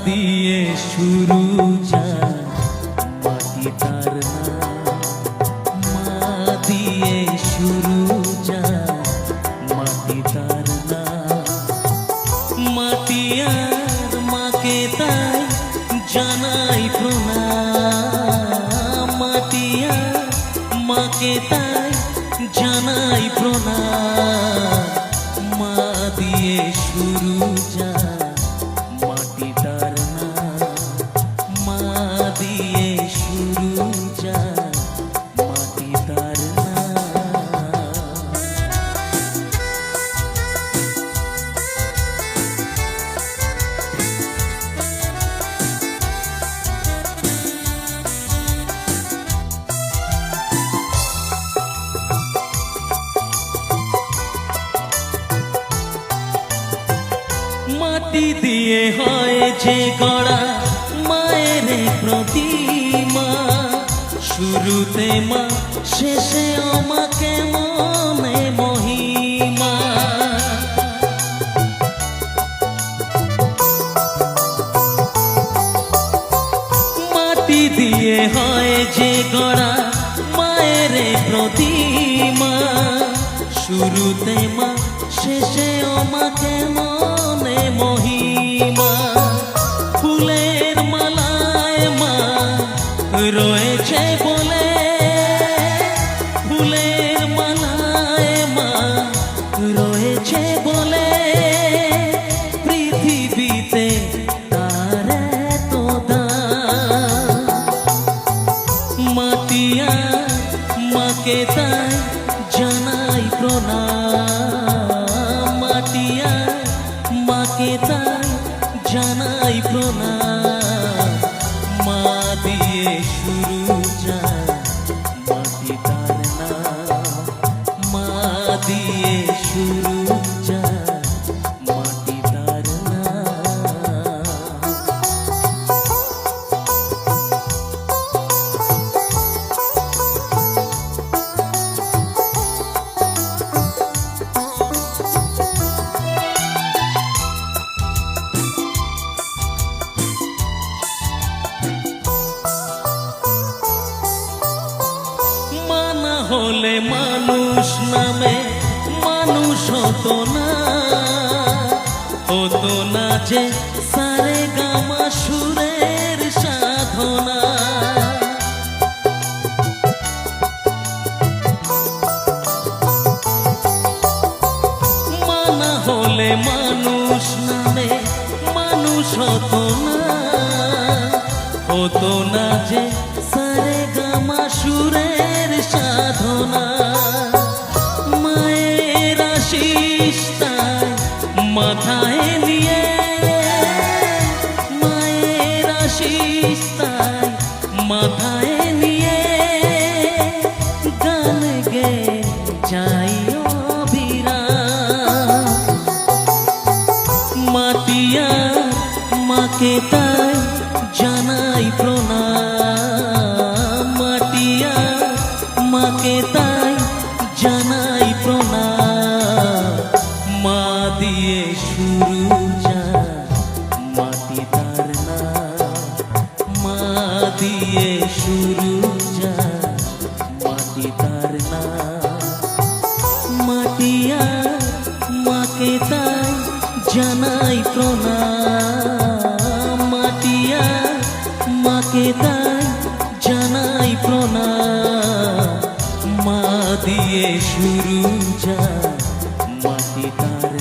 দিয়ে শুরু যায় মাটি তার নাম, মা দিয়ে শুরু যায় মাটি তার নাম। মাটি আর মাকে তাই জানাই প্রণাম, মাটি আর মাকে তাই জানাই প্রণাম। মা দিয়ে শুরু যায় মাটি তার নাম, মা দিয়ে শুরু যায় মাটি তার নাম। মাটি দিয়ে হয় যে গড়া মায়ের প্রতিমা, শুরুতে মা শেষে আমাকে মনে মহিমা। মাটি দিয়ে হয় যে গড়া মায়ের প্রতিমা, শুরুতে মা শেষে আমাকে মনে মহিমা। ফুলের মালায় মা রয়েছে বলে, ফুলের মালায় মা রয়েছে বলে, পৃথিবীতে তার এত দাম। মাটি আর মাকে তাই জানাই প্রণাম, মাটি আর মাকে তাই জানাই প্রণাম। মা দিয়ে শুরু যায় মাটি তার নাম, মা দিয়ে শুরু যায় মাটি তার নাম। হলে মানুষ নামে মানুষ হতো না, হতো না যে সারে গামা সুরের সাধনা। মানা হলে মানুষ নামে মানুষ হতো না, হতো না যে সারে গামা সুরের সাধনা। মায়ের আশিস তাই মাথায় নিয়ে, মায়ের আশিস তাই মাথায় নিয়ে, গান গে যাই অবিরাম। মাটি আর মাকে তাই জানাই প্রণাম, মাটি আর মাকে তাই জানাই প্রণাম। মা দিয়ে শুরু যায় মাটি তার নাম, মা দিয়ে শুরু যায় মাটি তার নাম। মাটি আর মাকে তাই জানাই প্রণাম, মাটি আর মাকে তাই জানাই প্রণাম। মা দিয়ে শুরু যায় মাটি তার